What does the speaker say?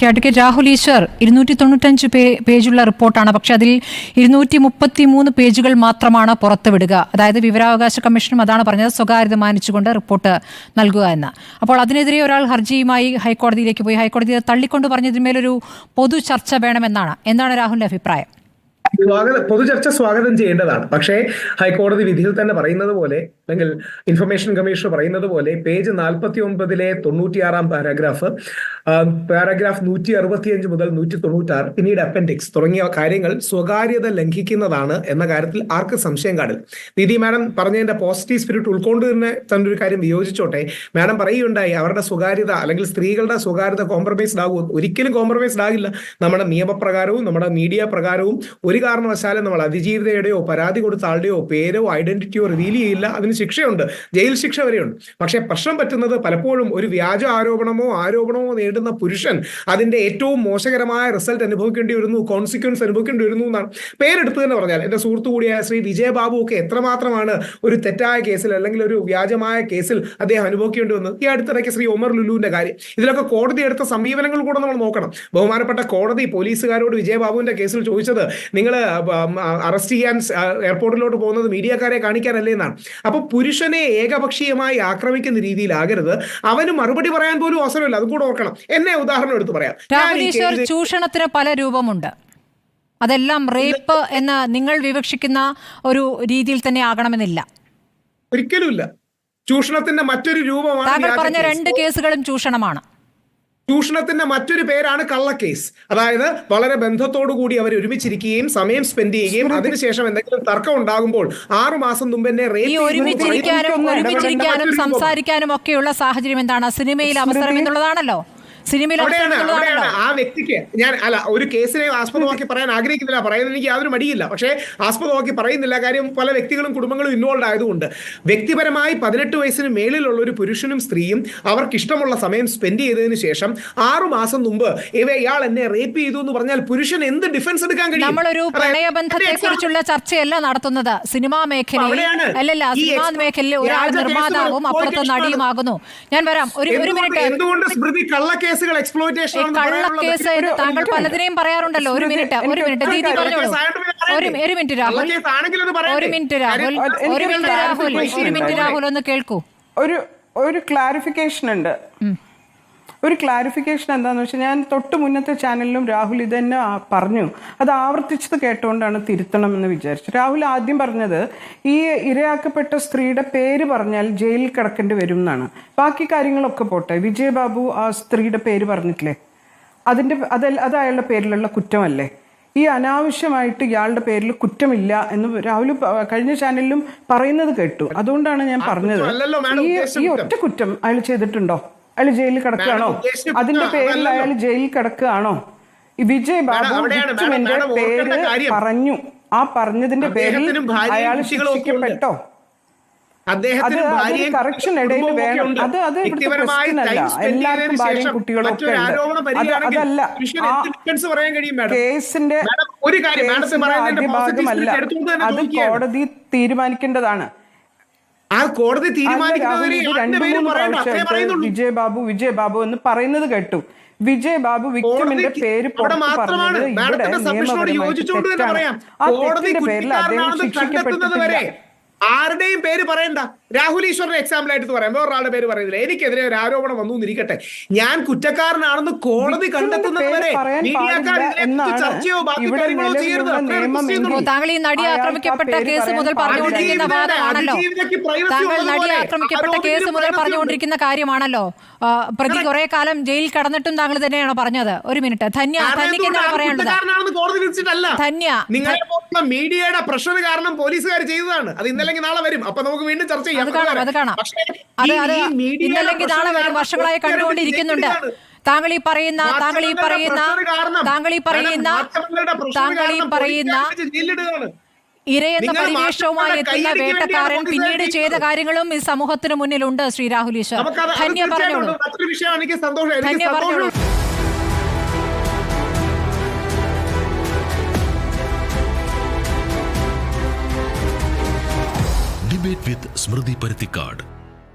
റിപ്പോർട്ടിലേക്ക് അഡ്വക്കേറ്റ് രാഹുൽ ഈശ്വർ 295 പേജുള്ള റിപ്പോർട്ടാണ്. പക്ഷെ അതിൽ 233 പേജുകൾ മാത്രമാണ് പുറത്തുവിടുക. അതായത് വിവരാവകാശ കമ്മീഷനും അതാണ് പറഞ്ഞത്, സ്വകാര്യത മാനിച്ചുകൊണ്ട് റിപ്പോർട്ട് നൽകുക എന്ന്. അപ്പോൾ അതിനെതിരെ ഒരാൾ ഹർജിയുമായി ഹൈക്കോടതിയിലേക്ക് പോയി. ഹൈക്കോടതി തള്ളിക്കൊണ്ട് പറഞ്ഞതിന്മേലൊരു പൊതു ചർച്ച വേണമെന്നാണ്. എന്താണ് രാഹുലിന്റെ അഭിപ്രായം? പൊതുചർച്ച സ്വാഗതം ചെയ്യേണ്ടതാണ്. പക്ഷേ ഹൈക്കോടതി വിധിയിൽ തന്നെ പറയുന്നത് പോലെ, അല്ലെങ്കിൽ ഇൻഫർമേഷൻ കമ്മീഷൻ പറയുന്നത് പോലെ, പേജ് 49 96 പാരാഗ്രാഫ് 165 മുതൽ 196, പിന്നീട് അപ്പൻഡിക്സ് തുടങ്ങിയ കാര്യങ്ങൾ സ്വകാര്യത ലംഘിക്കുന്നതാണ് എന്ന കാര്യത്തിൽ ആർക്ക് സംശയം കാണില്ല. ദീദി മാഡം പറഞ്ഞതിന്റെ പോസിറ്റീവ് സ്പിരിറ്റ് ഉൾക്കൊണ്ട് തന്നെ ഒരു കാര്യം വിയോജിച്ചോട്ടെ. മാഡം പറയുകയുണ്ടായി അവരുടെ സ്വകാര്യത അല്ലെങ്കിൽ സ്ത്രീകളുടെ സ്വകാര്യത കോംപ്രമൈസ്ഡ് ആകും. ഒരിക്കലും കോംപ്രമൈസ്ഡ് ആകില്ല. നമ്മുടെ നിയമപ്രകാരവും നമ്മുടെ മീഡിയ പ്രകാരവും ഒരു കാരണവശാലും നമ്മൾ അതിജീവിതയുടെയോ പരാതി കൊടുത്ത ആളുടെയോ പേരോ ഐഡന്റിറ്റിയോ റിവീൽ ചെയ്യില്ല. അതിന് ശിക്ഷയുണ്ട്, ജയിൽ ശിക്ഷ വരെയുണ്ട്. പക്ഷെ പ്രശ്നം പറ്റുന്നത് പലപ്പോഴും ഒരു വ്യാജ ആരോപണമോ നേടുന്ന പുരുഷൻ അതിന്റെ ഏറ്റവും മോശകരമായ റിസൾട്ട് അനുഭവിക്കേണ്ടി വരുന്നു, കോൺസിക്വൻസ് അനുഭവിക്കേണ്ടി വരുന്നു എന്നാണ്. പേരെടുത്ത് തന്നെ പറഞ്ഞാൽ എന്റെ സുഹൃത്തു കൂടിയായ ശ്രീ വിജയബാബു ഒക്കെ എത്രമാത്രമാണ് ഒരു തെറ്റായ കേസിൽ അല്ലെങ്കിൽ ഒരു വ്യാജമായ കേസിൽ അദ്ദേഹം അനുഭവിക്കേണ്ടി വന്നത്. ഈ അടുത്തിടയ്ക്ക് ശ്രീ ഒമർ ലുലുവിന്റെ കാര്യം, ഇതിലൊക്കെ കോടതി എടുത്ത സമീപനങ്ങൾ കൂടെ നമ്മൾ നോക്കണം. ബഹുമാനപ്പെട്ട കോടതി പോലീസുകാരോട് വിജയബാബുവിന്റെ കേസിൽ ചോദിച്ചത്, നിങ്ങൾ അറസ്റ്റ് ചെയ്യാൻ എയർപോർട്ടിലോട്ട് പോകുന്നത് മീഡിയക്കാരെ കാണിക്കാനല്ലേ എന്നാണ്. അപ്പൊ പുരുഷനെ ഏകപക്ഷീയമായി ആക്രമിക്കുന്ന രീതിയിലാകരുത്. അവന് മറുപടി പറയാൻ പോലും അവസരമില്ല. അതും കൂടെ ഓർക്കണം. എന്നെ ഉദാഹരണം എടുത്ത് പറയാം. ചൂഷണത്തിന് പല രൂപമുണ്ട്. അതെല്ലാം റേപ്പ് എന്ന് നിങ്ങൾ വിവക്ഷിക്കുന്ന ഒരു രീതിയിൽ തന്നെ ആകണമെന്നില്ല. ഒരിക്കലുമില്ല. ചൂഷണത്തിന്റെ മറ്റൊരു രൂപമാണ്. താങ്കൾ പറഞ്ഞ 2 കേസുകളും ചൂഷണമാണ്. ചൂഷണത്തിന്റെ മറ്റൊരു പേരാണ് കള്ളക്കേസ്. അതായത് വളരെ ബന്ധത്തോടു കൂടി അവർ ഒരുമിച്ചിരിക്കുകയും സമയം സ്പെൻഡ് ചെയ്യുകയും അതിനുശേഷം എന്തെങ്കിലും തർക്കം ഉണ്ടാകുമ്പോൾ 6 മാസം മുമ്പ് തന്നെ ഒരുമിച്ചിരിക്കാനും സംസാരിക്കാനും ഒക്കെയുള്ള സാഹചര്യം എന്താണ്? സിനിമയിൽ അവസരം എന്നുള്ളതാണല്ലോ. അവിടെയാണ് ആ വ്യക്തിക്ക് ഞാൻ ഒരു കേസിനെ ആസ്പദമാക്കി പറയാൻ ആഗ്രഹിക്കുന്നില്ല. പറയുന്നത് എനിക്ക് യാതൊരു മടിയില്ല. പക്ഷേ ആസ്പദമാക്കി പറയുന്നില്ല. കാര്യം പല വ്യക്തികളും കുടുംബങ്ങളും ഇൻവോൾവ് ആയതുകൊണ്ട്. വ്യക്തിപരമായി 18 വയസ്സിന് മേളിലുള്ള ഒരു പുരുഷനും സ്ത്രീയും അവർക്ക് ഇഷ്ടമുള്ള സമയം സ്പെൻഡ് ചെയ്തതിനു ശേഷം 6 മാസം മുമ്പ് ഇയാൾ എന്നെ റേപ്പ് ചെയ്തു എന്ന് പറഞ്ഞാൽ പുരുഷൻ എന്ത് ഡിഫൻസ് എടുക്കാൻ കഴിയും? നമ്മളൊരു പ്രണയബന്ധത്തെ കുറിച്ചുള്ള ചർച്ചയല്ല നടത്തുന്നത്. സിനിമാ മേഖലയിൽ സിനിമാ മേഖലയിൽ ഒരാൾ നിർമ്മാതാവും അപ്പുറത്ത് നടിയുമാകുന്നു. ഞാൻ വരാം. ഒരു മിനിറ്റ്. എന്തുകൊണ്ട് സ്മൃതി കള്ളക്കേസുകൾ കള്ളക്കേസ് താങ്കൾ പലതിനെയും പറയാറുണ്ടല്ലോ. ഒരു മിനിറ്റ് ദീദി പറഞ്ഞോളൂ. ഒരു മിനിറ്റ് രാഹുൽ ഒന്ന് കേൾക്കൂ. ഒരു ക്ലാരിഫിക്കേഷൻ ഉണ്ട്. ഒരു ക്ലാരിഫിക്കേഷൻ എന്താണെന്ന് വെച്ചാൽ, ഞാൻ തൊട്ട് മുന്നത്തെ ചാനലിലും രാഹുൽ ഇത് തന്നെ പറഞ്ഞു. അത് ആവർത്തിച്ചത് കേട്ടുകൊണ്ടാണ് തിരുത്തണമെന്ന് വിചാരിച്ചു. രാഹുൽ ആദ്യം പറഞ്ഞത് ഈ ഇരയാക്കപ്പെട്ട സ്ത്രീയുടെ പേര് പറഞ്ഞാൽ ജയിലിൽ കിടക്കേണ്ടി വരും എന്നാണ്. ബാക്കി കാര്യങ്ങളൊക്കെ പോട്ടെ, വിജയബാബു ആ സ്ത്രീയുടെ പേര് പറഞ്ഞിട്ടില്ലേ? അത് അയാളുടെ പേരിലുള്ള കുറ്റമല്ലേ? ഈ അനാവശ്യമായിട്ട് ഇയാളുടെ പേരിൽ കുറ്റമില്ല എന്ന് രാഹുൽ കഴിഞ്ഞ ചാനലിലും പറയുന്നത് കേട്ടു. അതുകൊണ്ടാണ് ഞാൻ പറഞ്ഞത്, ഈ ഒറ്റ കുറ്റം അയാൾ ചെയ്തിട്ടുണ്ടോ? അയാൾ ജയിലിൽ കിടക്കുകയാണോ? അതിന്റെ പേരിൽ അയാൾ ജയിലിൽ കിടക്കുകയാണോ? വിജയ് ബാബു വിക്ടിമിന്റെ പേര് പറഞ്ഞു. ആ പറഞ്ഞതിന്റെ പേരിൽ അയാൾ ശിക്ഷിക്കപ്പെട്ടോ? കറക്ഷൻ ഇടയിൽ വേണം. അത് ഇവിടുത്തെ ക്വസ്റ്റ്യൻ അല്ല. എല്ലാവർക്കും ഭാര്യയും കുട്ടികളും ഒക്കെ ഉണ്ട്. അതല്ല കേസിന്റെ ആദ്യ ഭാഗമല്ല. അത് കോടതി തീരുമാനിക്കേണ്ടതാണ്. ആ കോടതി വിജയബാബു എന്ന് പറയുന്നത് കേട്ടു. വിജയബാബു വിക്ടിമിന്റെ പേര് പുറത്ത് പറഞ്ഞത് ഇവിടെ നിയമപരമായിട്ട് തെറ്റാണ്. ആ തെറ്റിന്റെ പേരിൽ അദ്ദേഹം ശിക്ഷിക്കപ്പെട്ടിട്ടില്ല. ആരുടെയും പേര് പറയണ്ട. രാഹുൽ ഈശ്വറിന്റെ എക്സാമ്പിൾ ആയിട്ട് പറയാം. വേറൊരാളുടെ പേര് പറയുന്നില്ല. എനിക്കെതിരെ ഒരു ആരോപണം വന്നു എന്നിരിക്കട്ടെ, ഞാൻ കുറ്റക്കാരനാണെന്ന് കോടതി കണ്ടെത്തുന്നതുവരെ ചർച്ചയോ ബാക്കി കാര്യങ്ങളോ ചെയ്യരുത്. താങ്കൾ ഈ നടി ആക്രമിക്കപ്പെട്ട കേസ് മുതൽ പറഞ്ഞുകൊണ്ടിരിക്കുന്ന വാദമാണല്ലോ. താങ്കൾ നടി ആക്രമിക്കപ്പെട്ട കേസ് മുതൽ പറഞ്ഞുകൊണ്ടിരിക്കുന്ന കാര്യമാണല്ലോ. പ്രതി കുറെ കാലം ജയിലിൽ കടന്നിട്ടും താങ്കൾ തന്നെയാണോ പറഞ്ഞത്? ഒരു മിനിറ്റ്. ധന്യക്ക് എന്താണ് പറയാനുള്ളത്? ധന്യ, മീഡിയയുടെ പ്രഷർ കാരണം പോലീസുകാർ ചെയ്തതാണ്. അത് ഇന്നല്ലെങ്കിൽ നാളെ വരും. അപ്പൊ നമുക്ക് വീണ്ടും ചർച്ച ചെയ്യാം. ഇന്നല്ലെങ്കിൽ നാളെ വരും. വർഷങ്ങളായി കണ്ടുകൊണ്ടിരിക്കുന്നുണ്ട്. താങ്കൾ ഈ പറയുന്ന ഇരയെന്ന പരിവേഷവുമായി എത്തുന്ന വേട്ടക്കാരൻ പിന്നീട് ചെയ്ത കാര്യങ്ങളും ഈ സമൂഹത്തിന് മുന്നിലുണ്ട്. ശ്രീ രാഹുൽ ഈശ്വർ, ധന്യ പറഞ്ഞോളൂ. ഡിബേറ്റ് വിത്ത് സ്മൃതി പരുത്തിക്കാട്.